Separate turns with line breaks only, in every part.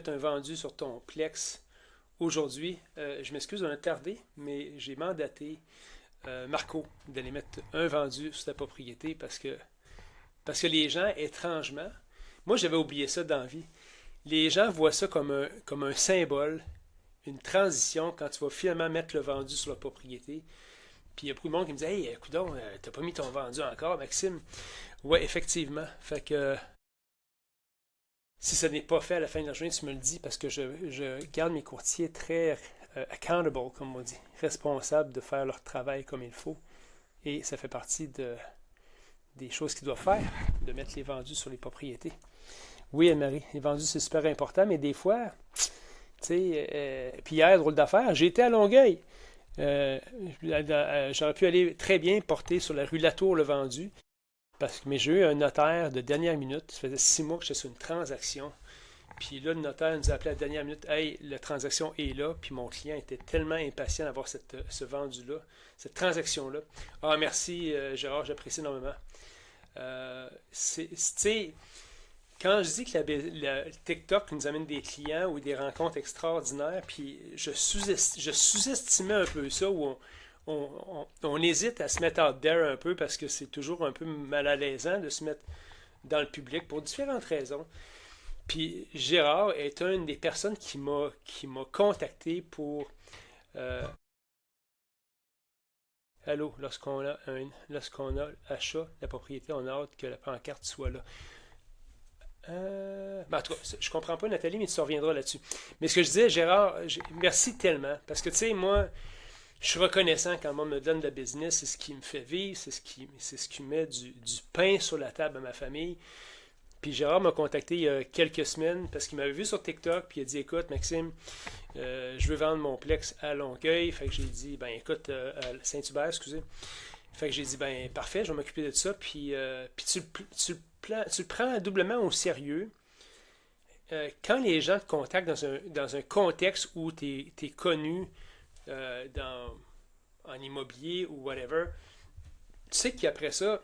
mettre un vendu sur ton Plex aujourd'hui. Je m'excuse, on a tardé, mais j'ai mandaté Marco d'aller mettre un vendu sur ta propriété parce que les gens, étrangement, moi j'avais oublié ça dans la vie. Les gens voient ça comme un symbole, une transition quand tu vas finalement mettre le vendu sur la propriété. Puis il y a beaucoup de monde qui me dit Hey, coudonc, t'as pas mis ton vendu encore, Maxime? Ouais, effectivement. Fait que si ça n'est pas fait à la fin de la journée, tu me le dis parce que je garde mes courtiers très accountable, comme on dit, responsables de faire leur travail comme il faut. Et ça fait partie des choses qu'ils doivent faire, de mettre les vendus sur les propriétés. Oui, Anne-Marie, les vendus, c'est super important, mais des fois, tu sais, puis hier, drôle d'affaire, j'ai été à Longueuil. J'aurais pu aller très bien porter sur la rue Latour le vendu, mais j'ai eu un notaire de dernière minute. Ça faisait 6 mois que j'étais sur une transaction. Puis là, le notaire nous a appelé à la dernière minute. Hey, la transaction est là. Puis mon client était tellement impatient d'avoir ce vendu-là, cette transaction-là. Ah, merci, Gérard, j'apprécie énormément. Tu sais, quand je dis que le TikTok nous amène des clients ou des rencontres extraordinaires, puis je sous-estimais un peu ça, où on hésite à se mettre out there un peu parce que c'est toujours un peu mal à l'aisant de se mettre dans le public pour différentes raisons. Puis Gérard est une des personnes qui m'a contacté pour allô, lorsqu'on a achat de la propriété, on a hâte que la pancarte soit là. En tout cas, je comprends pas, Nathalie, mais tu reviendras là-dessus. Mais ce que je disais, Gérard, merci tellement. Parce que, tu sais, moi, je suis reconnaissant quand le monde me donne de la business. C'est ce qui me fait vivre, c'est ce qui met du pain sur la table à ma famille. Puis Gérard m'a contacté il y a quelques semaines parce qu'il m'avait vu sur TikTok. Puis il a dit écoute, Maxime, je veux vendre mon Plex à Longueuil. Fait que j'ai dit ben écoute, à Saint-Hubert, excusez. Fait que j'ai dit ben parfait, je vais m'occuper de ça. Puis tu le prends doublement au sérieux. Quand les gens te contactent dans un contexte où tu es connu en immobilier ou whatever, tu sais qu'après ça,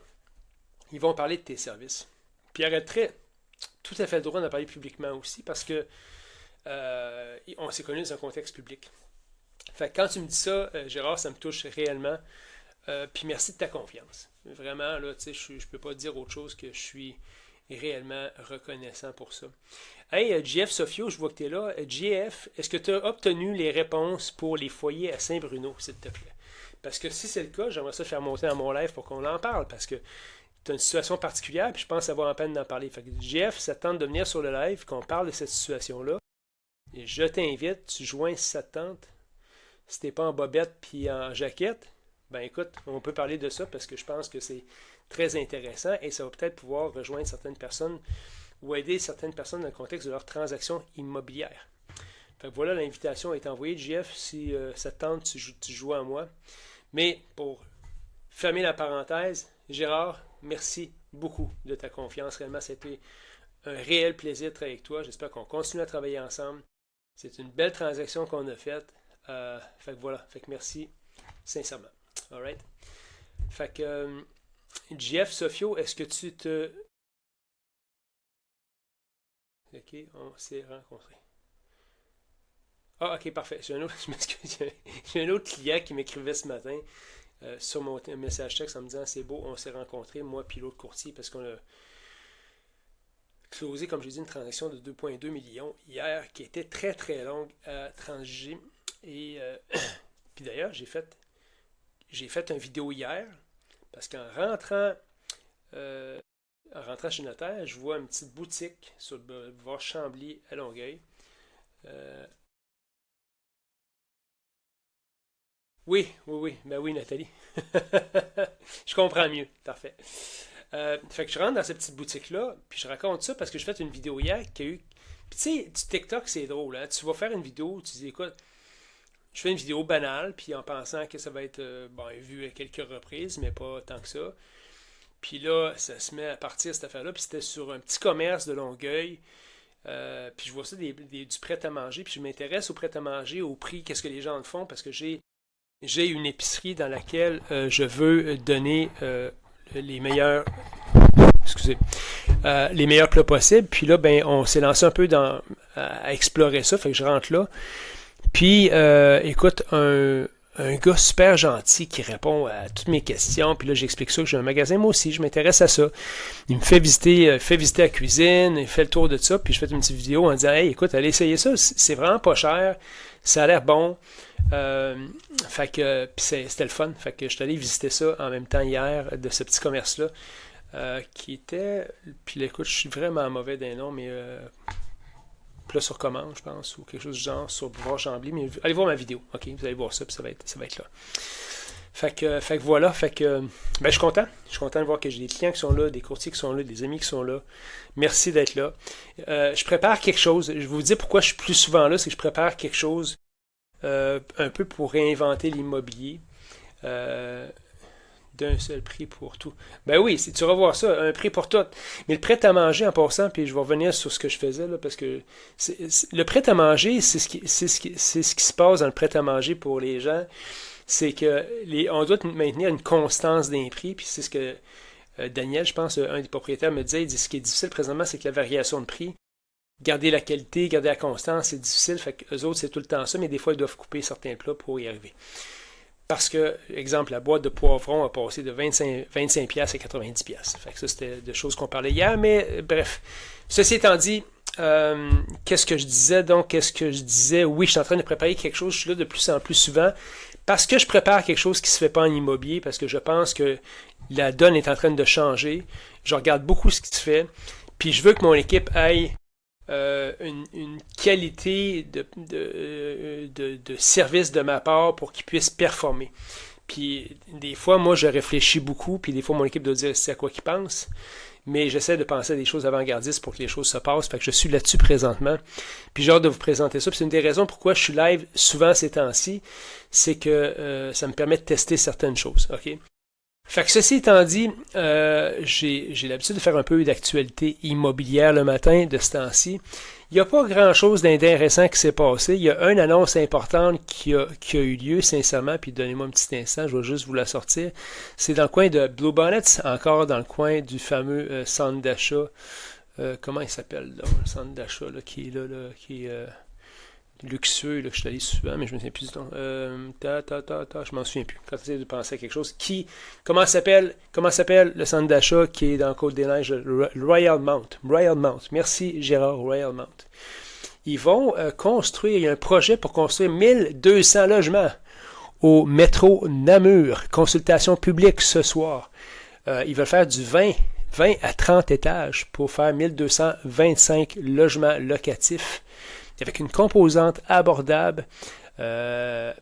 ils vont parler de tes services. Puis ils arrêteraient tout à fait le droit d'en parler publiquement aussi parce que on s'est connu dans un contexte public. Fait que quand tu me dis ça, Gérard, ça me touche réellement. Puis merci de ta confiance. Vraiment, là, tu sais, je ne peux pas dire autre chose que je suis réellement reconnaissant pour ça. Hey, JF Sofio, je vois que tu es là. JF, est-ce que tu as obtenu les réponses pour les foyers à Saint-Bruno, s'il te plaît? Parce que si c'est le cas, j'aimerais ça faire monter dans mon live pour qu'on en parle, parce que tu as une situation particulière, puis je pense avoir en peine d'en parler. Fait que JF, ça te tente de venir sur le live, qu'on parle de cette situation-là. Et je t'invite, tu joins si ça te tente. Si t'es pas en bobette puis en jaquette, ben écoute, on peut parler de ça parce que je pense que c'est très intéressant et ça va peut-être pouvoir rejoindre certaines personnes ou aider certaines personnes dans le contexte de leur transaction immobilière. Fait que voilà, l'invitation est envoyée. JF, si ça te tente, tu joues à moi. Mais pour fermer la parenthèse, Gérard, merci beaucoup de ta confiance. Réellement, c'était un réel plaisir de travailler avec toi. J'espère qu'on continue à travailler ensemble. C'est une belle transaction qu'on a faite. Fait que voilà, fait que merci sincèrement. Alright? Fait que Jeff Sofio, est-ce que tu te... Ok, on s'est rencontrés. Ah, ok, parfait. J'ai un autre, je m'excuse, j'ai un autre client qui m'écrivait ce matin sur mon message texte en me disant c'est beau, on s'est rencontrés, moi puis l'autre courtier, parce qu'on a closé, comme je l'ai dit, une transaction de 2,2 millions hier qui était très très longue à transiger. Et puis d'ailleurs, j'ai fait une vidéo hier parce qu'en rentrant chez le notaire, je vois une petite boutique sur le boulevard Chambly à Longueuil. Oui, oui, oui, ben oui, Nathalie. Je comprends mieux, parfait. Fait que je rentre dans cette petite boutique-là, puis je raconte ça parce que je fais une vidéo hier qui a eu. Puis tu sais, du TikTok, c'est drôle, hein? Tu vas faire une vidéo, tu dis, écoute, je fais une vidéo banale, puis en pensant que ça va être vu à quelques reprises, mais pas tant que ça. Puis là, ça se met à partir cette affaire-là, puis c'était sur un petit commerce de Longueuil. Puis je vois ça du prêt-à-manger, puis je m'intéresse au prêt-à-manger, au prix, qu'est-ce que les gens en font, parce que j'ai une épicerie dans laquelle je veux donner les meilleurs excusez les meilleurs plats possibles. Puis là, ben, on s'est lancé un peu à explorer ça, fait que je rentre là. Puis, écoute, un gars super gentil qui répond à toutes mes questions. Puis là, j'explique ça que j'ai un magasin, moi aussi, je m'intéresse à ça. Il me fait visiter la cuisine, il fait le tour de ça. Puis je fais une petite vidéo en disant, hey, écoute, allez essayer ça, c'est vraiment pas cher, ça a l'air bon. Fait que c'était le fun. Fait que je suis allé visiter ça en même temps hier de ce petit commerce-là. Qui était. Puis là, écoute, je suis vraiment mauvais d'un nom, mais là sur commande, je pense, ou quelque chose du genre sur Boulevard Chambly. Mais allez voir ma vidéo, ok? Vous allez voir ça, puis ça va être là. Fait que voilà, ben, je suis content. Je suis content de voir que j'ai des clients qui sont là, des courtiers qui sont là, des amis qui sont là. Merci d'être là. Je prépare quelque chose. Je vais vous dire pourquoi je suis plus souvent là, c'est que je prépare quelque chose un peu pour réinventer l'immobilier. D'un seul prix pour tout. Ben oui, tu vas voir ça, un prix pour tout. Mais le prêt-à-manger en passant, puis je vais revenir sur ce que je faisais, là, parce que le prêt-à-manger, c'est ce qui se passe dans le prêt-à-manger pour les gens. C'est que on doit maintenir une constance d'un prix, puis c'est ce que Daniel, je pense, un des propriétaires me disait, il dit ce qui est difficile présentement, c'est que la variation de prix. Garder la qualité, garder la constance, c'est difficile. Fait qu'eux autres, c'est tout le temps ça, mais des fois, ils doivent couper certains plats pour y arriver. Parce que, exemple, la boîte de poivrons a passé de 25$ à 90$. Fait que ça, c'était des choses qu'on parlait hier, mais bref. Ceci étant dit, qu'est-ce que je disais donc? Qu'est-ce que je disais? Oui, je suis en train de préparer quelque chose, je suis là de plus en plus souvent, parce que je prépare quelque chose qui ne se fait pas en immobilier, parce que je pense que la donne est en train de changer. Je regarde beaucoup ce qui se fait, puis je veux que mon équipe aille une qualité de service de ma part pour qu'ils puissent performer. Puis des fois, moi, je réfléchis beaucoup, puis des fois, mon équipe doit dire c'est à quoi qu'ils pensent, mais j'essaie de penser à des choses avant-gardistes pour que les choses se passent. Fait que je suis là-dessus présentement. Puis j'ai hâte de vous présenter ça. Puis c'est une des raisons pourquoi je suis live souvent ces temps-ci, c'est que ça me permet de tester certaines choses. OK? Fait que ceci étant dit, j'ai l'habitude de faire un peu d'actualité immobilière le matin de ce temps-ci. Il n'y a pas grand-chose d'intéressant qui s'est passé. Il y a une annonce importante qui a eu lieu, sincèrement, puis donnez-moi un petit instant, je vais juste vous la sortir. C'est dans le coin de Blue Bonnets, encore dans le coin du fameux centre d'achat. Comment il s'appelle, là, le centre d'achat qui est là, qui est luxueux, là, que je suis allé souvent, mais je me souviens plus du nom. Je m'en souviens plus. Quand j'essaie de penser à quelque chose. Comment s'appelle le centre d'achat qui est dans Côte-des-Neiges? Royal Mount. Royal Mount. Merci Gérard, Royal Mount. Ils vont construire, il y a un projet pour construire 1200 logements au métro Namur. Consultation publique ce soir. Ils veulent faire du 20 à 30 étages pour faire 1225 logements locatifs avec une composante abordable, mais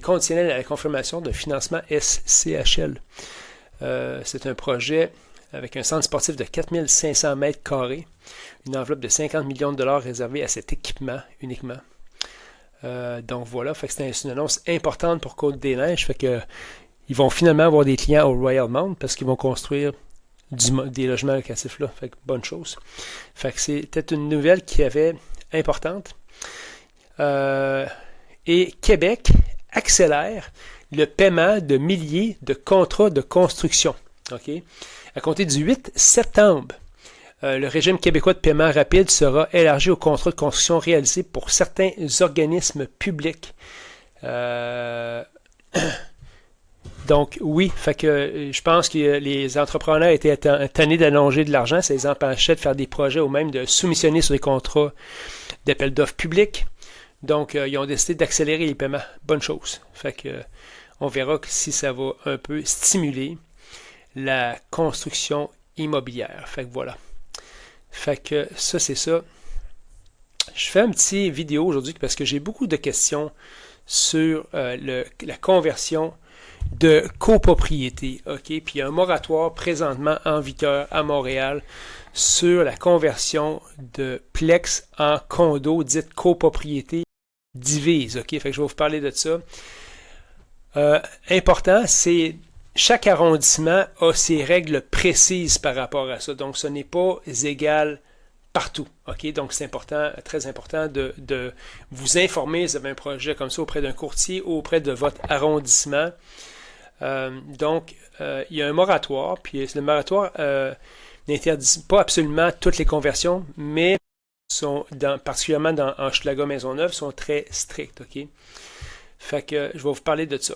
conditionnelle à la confirmation d'un financement SCHL. C'est un projet avec un centre sportif de 4500 mètres carrés, une enveloppe de 50 millions de dollars réservée à cet équipement uniquement. Donc voilà, fait que c'est une annonce importante pour Côte-des-Neiges. Fait que ils vont finalement avoir des clients au Royal Mount parce qu'ils vont construire des logements locatifs là. Fait que bonne chose. Fait que c'était une nouvelle qui avait importante. Et Québec accélère le paiement de milliers de contrats de construction. Okay? À compter du 8 septembre, le régime québécois de paiement rapide sera élargi aux contrats de construction réalisés pour certains organismes publics. Donc, oui, fait que je pense que les entrepreneurs étaient tannés d'allonger de l'argent, ça les empêchait de faire des projets ou même de soumissionner sur des contrats d'appel d'offres publics. Donc, ils ont décidé d'accélérer les paiements. Bonne chose. Fait que on verra si ça va un peu stimuler la construction immobilière. Fait que voilà. Fait que ça, c'est ça. Je fais une petite vidéo aujourd'hui parce que j'ai beaucoup de questions sur la conversion de copropriété, OK? Puis il y a un moratoire présentement en vigueur à Montréal sur la conversion de plex en condo, dite copropriété divise, OK? Fait que je vais vous parler de ça. Important, c'est chaque arrondissement a ses règles précises par rapport à ça. Donc, ce n'est pas égal partout, OK? Donc, c'est important, très important de vous informer si vous avez un projet comme ça auprès d'un courtier ou auprès de votre arrondissement. Donc, il y a un moratoire, puis le moratoire n'interdit pas absolument toutes les conversions, mais particulièrement dans Hochelaga Maisonneuve, sont très strictes. OK? Fait que je vais vous parler de ça.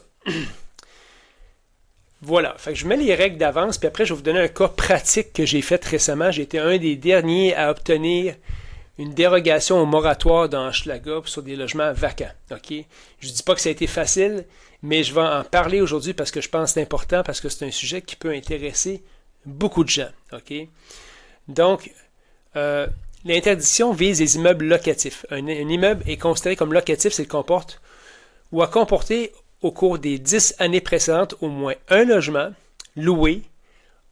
Voilà. Fait que je mets les règles d'avance, puis après, je vais vous donner un cas pratique que j'ai fait récemment. J'ai été un des derniers à obtenir une dérogation au moratoire dans Hochelaga sur des logements vacants. OK? Je ne dis pas que ça a été facile, mais je vais en parler aujourd'hui parce que je pense que c'est important, parce que c'est un sujet qui peut intéresser beaucoup de gens. OK? Donc, l'interdiction vise les immeubles locatifs. Un immeuble est considéré comme locatif s'il comporte ou a comporté au cours des 10 années précédentes au moins un logement loué,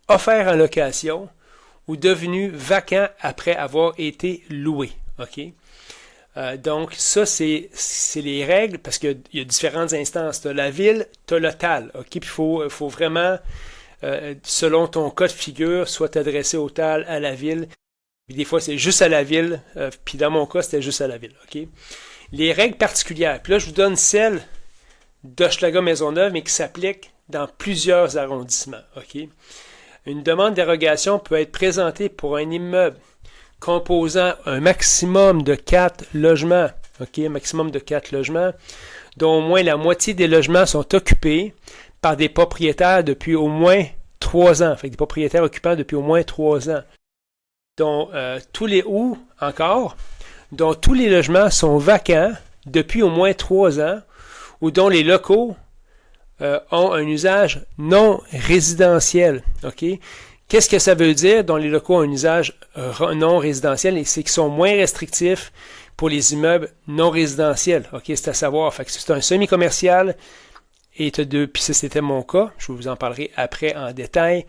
offert en location ou devenu vacant après avoir été loué. OK? Donc, ça, c'est les règles parce qu'il y a différentes instances. Tu as la ville, tu as le TAL. OK? Puis il faut vraiment, selon ton cas de figure, soit t'adresser au TAL, à la ville. Puis des fois, c'est juste à la ville. Puis dans mon cas, c'était juste à la ville. OK? Les règles particulières. Puis là, je vous donne celles d'Hochelaga Maisonneuve, mais qui s'appliquent dans plusieurs arrondissements. OK? Une demande de dérogation peut être présentée pour un immeuble composant un maximum de 4 logements. OK? Un maximum de 4 logements, dont au moins la moitié des logements sont occupés par des propriétaires depuis au moins 3 ans. Fait que des propriétaires occupants depuis au moins 3 ans. Dont tous les logements sont vacants depuis au moins 3 ans ou dont les locaux ont un usage non résidentiel. OK? Qu'est-ce que ça veut dire, dont les locaux ont un usage non résidentiel? C'est qu'ils sont moins restrictifs pour les immeubles non résidentiels. OK? C'est à savoir. Fait que c'est un semi-commercial et puis ça, c'était mon cas. Je vous en parlerai après en détail.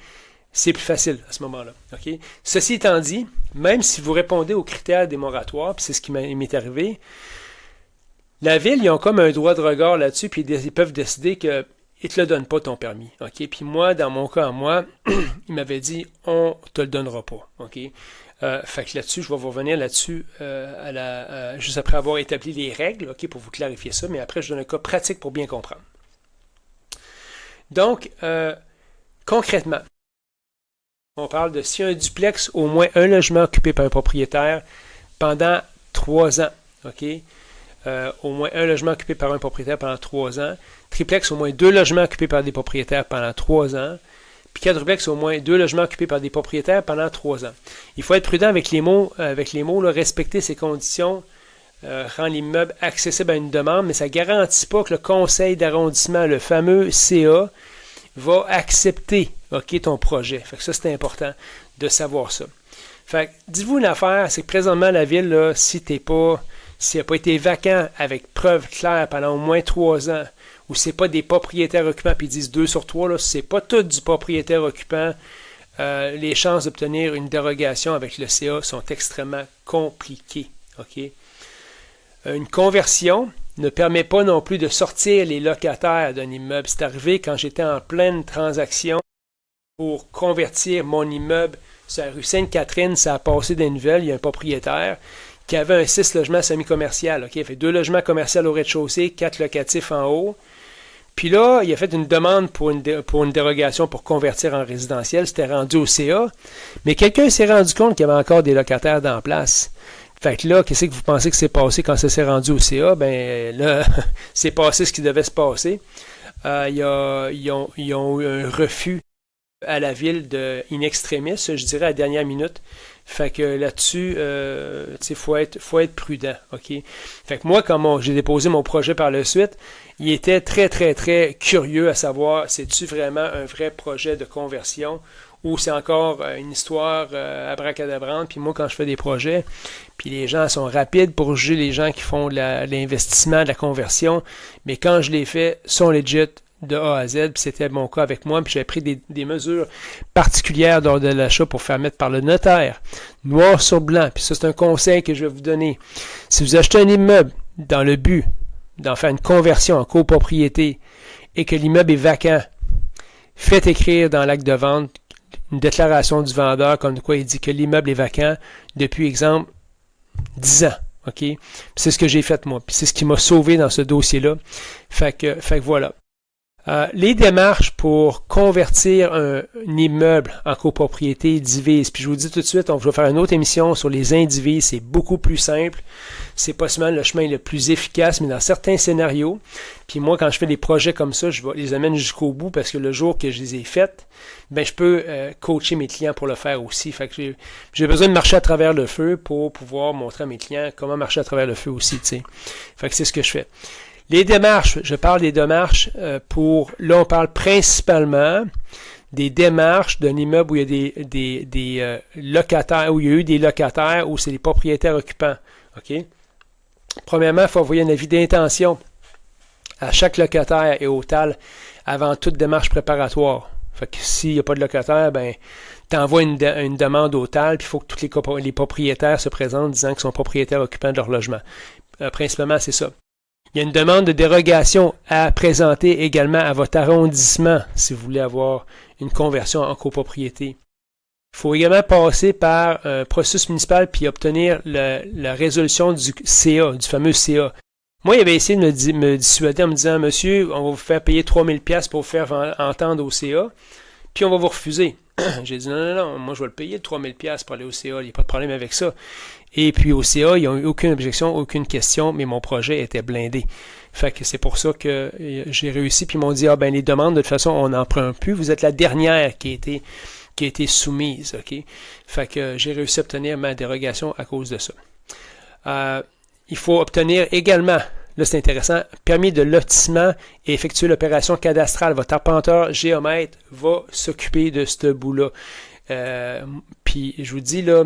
C'est plus facile à ce moment-là. OK? Ceci étant dit, même si vous répondez aux critères des moratoires, puis c'est ce qui m'est arrivé, la ville, ils ont comme un droit de regard là-dessus, puis ils peuvent décider qu'ils ne te le donnent pas ton permis. OK? Puis moi, dans mon cas, ils m'avaient dit on ne te le donnera pas. OK? Fait que là-dessus, je vais vous revenir là-dessus juste après avoir établi les règles, OK, pour vous clarifier ça, mais après, je donne un cas pratique pour bien comprendre. Donc, concrètement, on parle de si un duplex, au moins un logement occupé par un propriétaire pendant 3 ans. OK? Au moins un logement occupé par un propriétaire pendant 3 ans. Triplex, au moins 2 logements occupés par des propriétaires pendant 3 ans. Puis quadruplex, au moins 2 logements occupés par des propriétaires pendant 3 ans. Il faut être prudent avec les mots. Là, respecter ces conditions rend l'immeuble accessible à une demande, mais ça ne garantit pas que le conseil d'arrondissement, le fameux CA, va accepter ton projet. Fait que ça, c'est important de savoir ça. Fait que, dites-vous une affaire, c'est que présentement, la ville, là, s'il n'a pas été vacant avec preuve claire pendant au moins 3 ans, ou c'est pas des propriétaires occupants, puis ils disent 2 sur 3, là, c'est pas tout du propriétaire occupant, les chances d'obtenir une dérogation avec le CA sont extrêmement compliquées. OK? Une conversion ne permet pas non plus de sortir les locataires d'un immeuble. C'est arrivé quand j'étais en pleine transaction pour convertir mon immeuble sur la rue Sainte-Catherine. Ça a passé des nouvelles. Il y a un propriétaire qui avait un 6 logements semi-commercial. Okay? Il a fait 2 logements commerciaux au rez-de-chaussée, 4 locatifs en haut. Puis là, il a fait une demande pour une dérogation pour convertir en résidentiel. C'était rendu au CA. Mais quelqu'un s'est rendu compte qu'il y avait encore des locataires dans la place. Fait que là, qu'est-ce que vous pensez que c'est passé quand ça s'est rendu au CA? Ben là, c'est passé ce qui devait se passer. Ils ont eu un refus à la ville de in extremis, je dirais à la dernière minute. Fait que là-dessus, faut être prudent. OK? Fait que moi, quand j'ai déposé mon projet par la suite, il était très, très, très curieux à savoir, c'est-tu vraiment un vrai projet de conversion ou c'est encore une histoire abracadabrante. Puis moi, quand je fais des projets, puis les gens sont rapides pour juger les gens qui font l'investissement, de la conversion, mais quand je les fais, sont legit de A à Z, puis c'était mon cas avec moi, puis j'avais pris des mesures particulières lors de l'achat pour faire mettre par le notaire, noir sur blanc, puis ça c'est un conseil que je vais vous donner. Si vous achetez un immeuble dans le but d'en faire une conversion en copropriété et que l'immeuble est vacant, faites écrire dans l'acte de vente une déclaration du vendeur comme de quoi il dit que l'immeuble est vacant depuis, exemple, 10 ans. OK? Puis c'est ce que j'ai fait moi, puis c'est ce qui m'a sauvé dans ce dossier-là. Fait que voilà. Les démarches pour convertir un immeuble en copropriété divise. Puis je vous dis tout de suite, on va faire une autre émission sur les indivises. C'est beaucoup plus simple. C'est possiblement le chemin le plus efficace, mais dans certains scénarios. Puis moi, quand je fais des projets comme ça, je les amène jusqu'au bout parce que le jour que je les ai faites, ben je peux coacher mes clients pour le faire aussi. Fait que j'ai besoin de marcher à travers le feu pour pouvoir montrer à mes clients comment marcher à travers le feu aussi, tu sais. Fait que c'est ce que je fais. Les démarches, je parle des démarches là on parle principalement des démarches d'un immeuble où il y a des locataires, où il y a eu des locataires, où c'est des propriétaires occupants. OK? Premièrement, il faut envoyer un avis d'intention à chaque locataire et au TAL avant toute démarche préparatoire. Fait que s'il n'y a pas de locataire, ben tu envoies une demande au TAL, puis il faut que tous les propriétaires se présentent disant qu'ils sont propriétaires occupants de leur logement. Principalement, c'est ça. Il y a une demande de dérogation à présenter également à votre arrondissement si vous voulez avoir une conversion en copropriété. Il faut également passer par un processus municipal puis obtenir la résolution du CA, du fameux CA. Moi, il avait essayé de me dissuader en me disant « Monsieur, on va vous faire payer 3000 $ pour vous faire entendre au CA, puis on va vous refuser. » J'ai dit « Non, moi je vais le payer, 3000 $ pour aller au CA, il n'y a pas de problème avec ça. » Et puis au CA, ils n'ont eu aucune objection, aucune question, mais mon projet était blindé. Fait que c'est pour ça que j'ai réussi, puis ils m'ont dit « Ah ben les demandes, de toute façon, on n'en prend plus, vous êtes la dernière qui a été soumise. » Okay? Fait que j'ai réussi à obtenir ma dérogation à cause de ça. Il faut obtenir également, là c'est intéressant, permis de lotissement et effectuer l'opération cadastrale. Votre arpenteur géomètre va s'occuper de ce bout-là. Puis je vous dis là,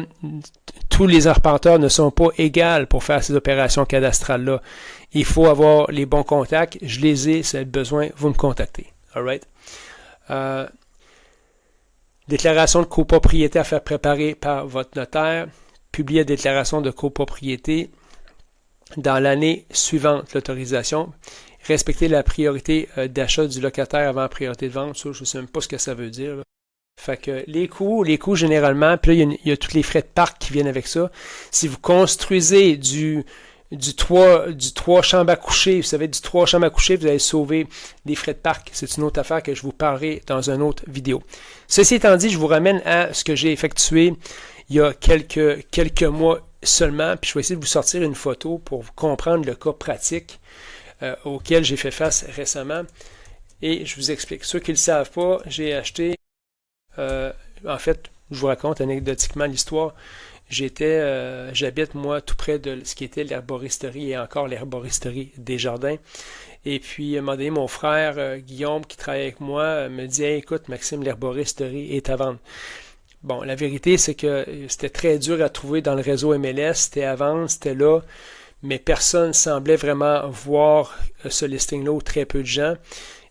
tous les arpenteurs ne sont pas égaux pour faire ces opérations cadastrales-là. Il faut avoir les bons contacts. Je les ai, si vous avez besoin, vous me contactez. All right? Déclaration de copropriété à faire préparer par votre notaire. Publier la déclaration de copropriété dans l'année suivante l'autorisation. Respecter la priorité d'achat du locataire avant la priorité de vente. Ça, je ne sais même pas ce que ça veut dire. Là. Fait que les coûts généralement, puis là, il y a tous les frais de parc qui viennent avec ça. Si vous construisez du 3 chambres à coucher, vous savez, du 3 chambres à coucher, vous allez sauver des frais de parc. C'est une autre affaire que je vous parlerai dans une autre vidéo. Ceci étant dit, je vous ramène à ce que j'ai effectué il y a quelques mois seulement, puis je vais essayer de vous sortir une photo pour comprendre le cas pratique auquel j'ai fait face récemment. Et je vous explique. Ceux qui ne le savent pas, j'ai acheté, en fait, je vous raconte anecdotiquement l'histoire. J'habite moi tout près de ce qui était l'herboristerie et encore l'herboristerie Desjardins. Et puis, à un moment donné, mon frère Guillaume, qui travaille avec moi, me dit hey, « Écoute, Maxime, l'herboristerie est à vendre. » Bon, la vérité, c'est que c'était très dur à trouver dans le réseau MLS. C'était à vendre, c'était là, mais personne semblait vraiment voir ce listing-là ou très peu de gens.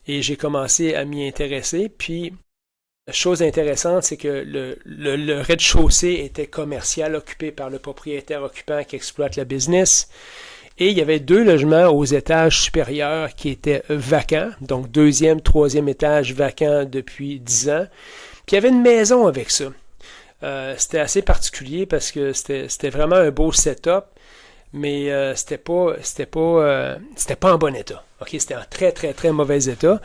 Et j'ai commencé à m'y intéresser. Puis, chose intéressante, c'est que le rez-de-chaussée était commercial, occupé par le propriétaire occupant qui exploite le business. Et il y avait 2 logements aux étages supérieurs qui étaient vacants, donc 2e, 3e étage vacants depuis 10 ans. Puis il y avait une maison avec ça. C'était assez particulier parce que c'était vraiment un beau setup, mais c'était pas en bon état. Okay? C'était en très, très, très mauvais état.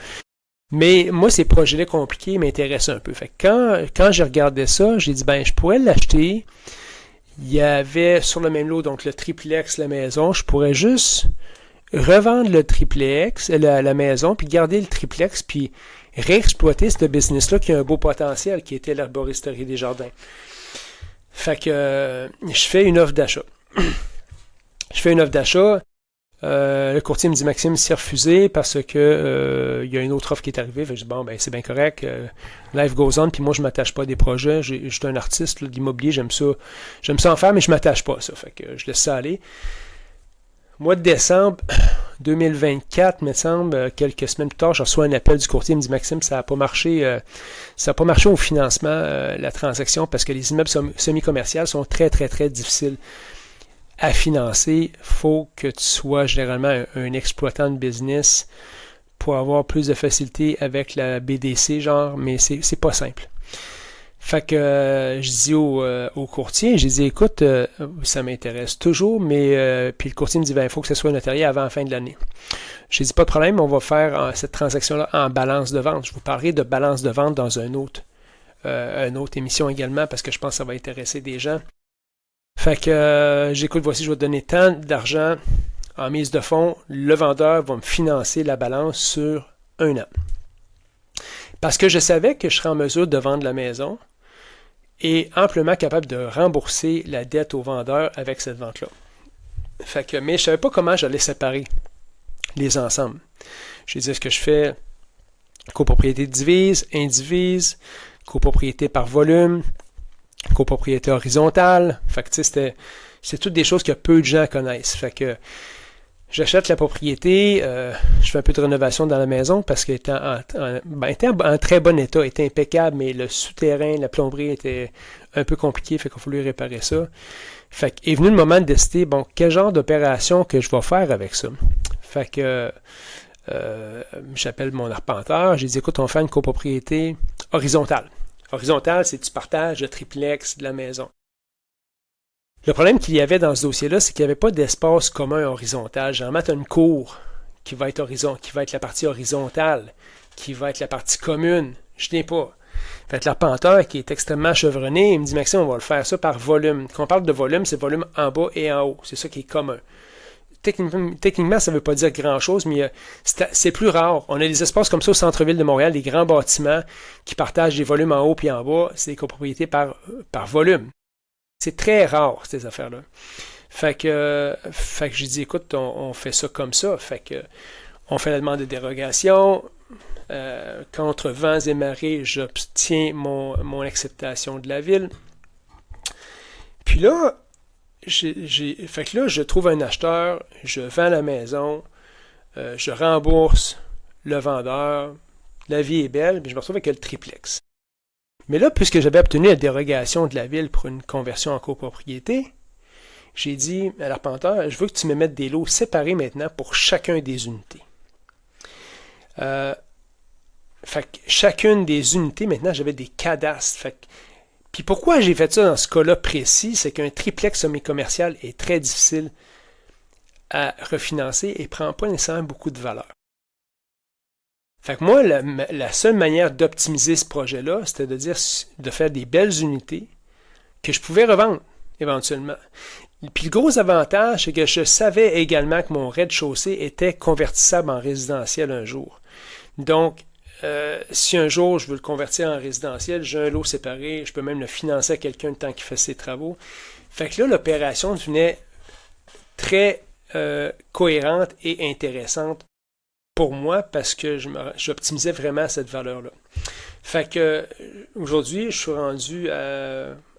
Mais moi, ces projets-là compliqués m'intéressent un peu. Fait que quand j'ai regardé ça, j'ai dit, ben, je pourrais l'acheter. Il y avait sur le même lot, donc le triplex, la maison. Je pourrais juste revendre le triplex, la maison, puis garder le triplex, puis réexploiter ce business-là qui a un beau potentiel, qui était l'herboristerie Desjardins. Fait que je fais une offre d'achat. Le courtier me dit Maxime, c'est refusé parce que il y a une autre offre qui est arrivée. Fait que je dis bon, ben c'est bien correct. Life goes on, puis moi je m'attache pas à des projets. Je suis un artiste là, de l'immobilier, j'aime ça en faire, mais je m'attache pas à ça. Fait que je laisse ça aller. Mois de décembre 2024, me semble, quelques semaines plus tard, je reçois un appel du courtier, il me dit Maxime, ça n'a pas marché au financement, la transaction, parce que les immeubles semi-commerciaux sont très, très, très difficiles à financer. Il faut que tu sois généralement un exploitant de business pour avoir plus de facilité avec la BDC, genre, mais c'est pas simple. Fait que je dis au courtier, j'ai dit, écoute, ça m'intéresse toujours, mais puis le courtier me dit, ben, il faut que ce soit notarié avant la fin de l'année. J'ai dit, pas de problème, on va faire cette transaction-là en balance de vente. Je vous parlerai de balance de vente dans une autre émission également, parce que je pense que ça va intéresser des gens. Fait que j'écoute, voici, je vais te donner tant d'argent en mise de fonds. Le vendeur va me financer la balance sur 1 an. Parce que je savais que je serais en mesure de vendre la maison et amplement capable de rembourser la dette au vendeur avec cette vente-là. Fait que, mais je ne savais pas comment j'allais séparer les ensembles. J'ai dit, est-ce que je fais copropriété divise, indivise, copropriété par volume, copropriété horizontale. Fait que, tu sais, c'est toutes des choses que peu de gens connaissent. Fait que j'achète la propriété, je fais un peu de rénovation dans la maison parce qu'elle était en très bon état, était impeccable, mais le souterrain, la plomberie était un peu compliqué, fait qu'il a fallu réparer ça. Fait qu'est venu le moment de décider, bon, quel genre d'opération que je vais faire avec ça. Fait que j'appelle mon arpenteur, j'ai dit, écoute, on va faire une copropriété horizontale. Horizontale, c'est que tu partages le triplex de la maison. Le problème qu'il y avait dans ce dossier-là, c'est qu'il n'y avait pas d'espace commun horizontal. Généralement, tu as une cour qui va être la partie horizontale, qui va être la partie commune. Je n'ai pas. Fait que l'arpenteur, qui est extrêmement chevronné, il me dit, Maxime, on va le faire ça par volume. Quand on parle de volume, c'est volume en bas et en haut. C'est ça qui est commun. Techniquement, ça ne veut pas dire grand-chose, mais c'est plus rare. On a des espaces comme ça au centre-ville de Montréal, des grands bâtiments qui partagent des volumes en haut et en bas. C'est des copropriétés par volume. C'est très rare, ces affaires-là. Fait que j'ai dit, écoute, on fait ça comme ça. Fait que on fait la demande de dérogation. Contre vents et marées, j'obtiens mon acceptation de la ville. Puis là, fait que là, je trouve un acheteur, je vends la maison, je rembourse le vendeur, la vie est belle, puis je me retrouve avec le triplex. Mais là, puisque j'avais obtenu la dérogation de la ville pour une conversion en copropriété, j'ai dit à l'arpenteur, je veux que tu me mettes des lots séparés maintenant pour chacun des unités. Fait que chacune des unités, maintenant, j'avais des cadastres. Puis pourquoi j'ai fait ça dans ce cas-là précis, c'est qu'un triplex semi-commercial est très difficile à refinancer et ne prend pas nécessairement beaucoup de valeur. Fait que moi, la seule manière d'optimiser ce projet-là, c'était de faire des belles unités que je pouvais revendre éventuellement. Puis le gros avantage, c'est que je savais également que mon rez-de-chaussée était convertissable en résidentiel un jour. Donc, si un jour je veux le convertir en résidentiel, j'ai un lot séparé, je peux même le financer à quelqu'un le temps qu'il fait ses travaux. Fait que là, l'opération devenait très cohérente et intéressante pour moi parce que j'optimisais vraiment cette valeur-là. Fait que aujourd'hui, je suis rendu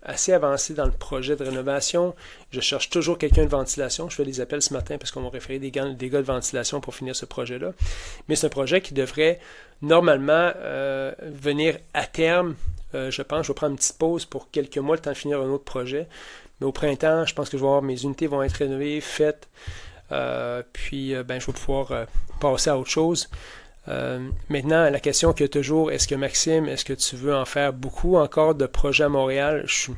assez avancé dans le projet de rénovation. Je cherche toujours quelqu'un de ventilation. Je fais des appels ce matin parce qu'on m'a référé des gars de ventilation pour finir ce projet-là. Mais c'est un projet qui devrait normalement venir à terme. Je pense que je vais prendre une petite pause pour quelques mois, le temps de finir un autre projet. Mais au printemps, je pense que mes unités vont être rénovées, faites. Puis je vais pouvoir passer à autre chose. Maintenant, la question qu'il y a toujours, est-ce que tu veux en faire beaucoup encore de projets à Montréal? Je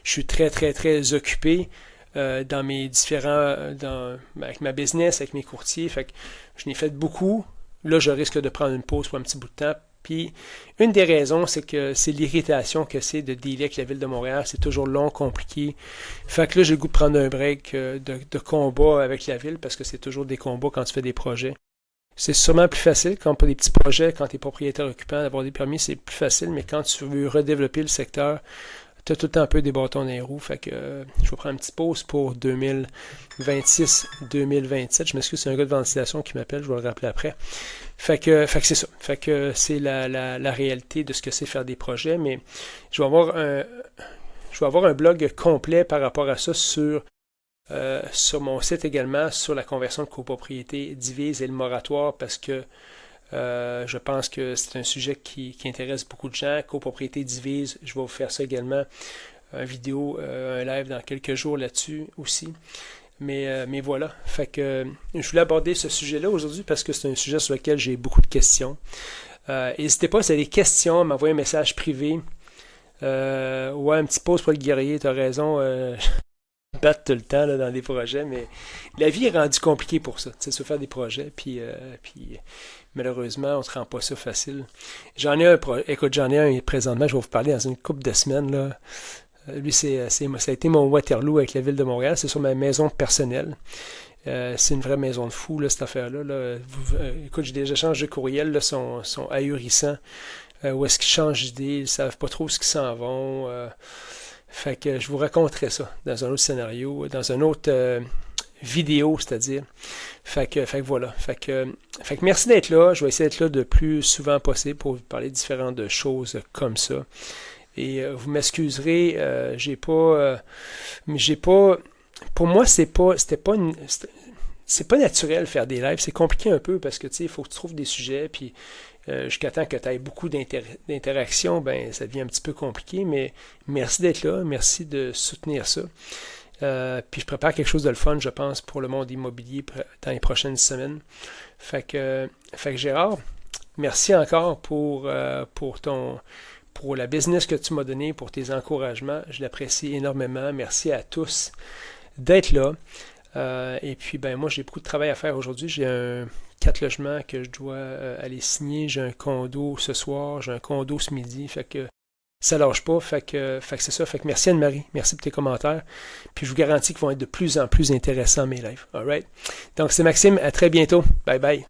suis très, très, très occupé dans mes avec ma business, avec mes courtiers. Fait que je n'ai fait beaucoup. Là, je risque de prendre une pause pour un petit bout de temps. Puis, une des raisons, c'est que c'est l'irritation que c'est de dealer avec la ville de Montréal. C'est toujours long, compliqué. Fait que là, j'ai le goût de prendre un break de combat avec la ville parce que c'est toujours des combats quand tu fais des projets. C'est sûrement plus facile quand pour des petits projets, quand tu es propriétaire occupant, d'avoir des permis, c'est plus facile, mais quand tu veux redévelopper le secteur, tu as tout le temps un peu des bâtons dans les roues. Fait que je vais prendre une petite pause pour 2026-2027. Je m'excuse, c'est un gars de ventilation qui m'appelle, je vais le rappeler après. Fait que c'est ça. Fait que c'est la réalité de ce que c'est faire des projets, mais je vais avoir un blog complet par rapport à ça sur mon site également, sur la conversion de copropriété divise et le moratoire, parce que je pense que c'est un sujet qui intéresse beaucoup de gens. Copropriété divise, je vais vous faire ça également, une vidéo, un live dans quelques jours là-dessus aussi. Mais voilà, fait que je voulais aborder ce sujet-là aujourd'hui parce que c'est un sujet sur lequel j'ai beaucoup de questions. N'hésitez pas, si vous avez des questions, à m'envoyer un message privé Ouais, un petit pause pour le guerrier, t'as raison. Battre tout le temps là, dans des projets, mais la vie est rendue compliquée pour ça. Tu sais, se faire des projets, puis malheureusement, on ne te rend pas ça facile. J'en ai un, écoute, j'en ai un présentement, je vais vous parler dans une couple de semaines. Là. Lui, ça a été mon Waterloo avec la ville de Montréal. C'est sur ma maison personnelle. C'est une vraie maison de fou, là, cette affaire-là. Là. Écoute, j'ai des échanges de courriels, là, sont ahurissants. Où est-ce qu'ils changent d'idée, ils ne savent pas trop ce qu'ils s'en vont. Fait que je vous raconterai ça dans un autre scénario, dans une autre vidéo, c'est-à-dire. Fait que voilà. Fait que merci d'être là. Je vais essayer d'être là le plus souvent possible pour vous parler de différentes choses comme ça. Et vous m'excuserez, pour moi, c'est pas naturel faire des lives. C'est compliqué un peu parce que tu sais, il faut que tu trouves des sujets, puis jusqu'à temps que tu aies beaucoup d'interactions, ben ça devient un petit peu compliqué, mais merci d'être là, merci de soutenir ça. Puis je prépare quelque chose de le fun, je pense, pour le monde immobilier dans les prochaines semaines. Fait que Gérard, merci encore pour la business que tu m'as donnée, pour tes encouragements. Je l'apprécie énormément. Merci à tous d'être là. Et puis, ben moi, j'ai beaucoup de travail à faire aujourd'hui. J'ai 4 logements que je dois aller signer. J'ai un condo ce soir, j'ai un condo ce midi. Fait que ça lâche pas. Fait que c'est ça. Fait que merci Anne-Marie. Merci pour tes commentaires. Puis je vous garantis qu'ils vont être de plus en plus intéressants mes lives. All right? Donc, c'est Maxime. À très bientôt. Bye bye.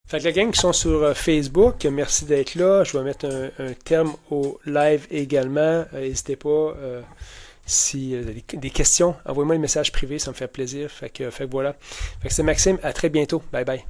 Fait que la gang qui sont sur Facebook, merci d'être là. Je vais mettre un terme au live également. N'hésitez pas. Si vous avez des questions, envoyez-moi un message privé, ça me fait plaisir. Fait que voilà. Fait que c'est Maxime, à très bientôt. Bye bye.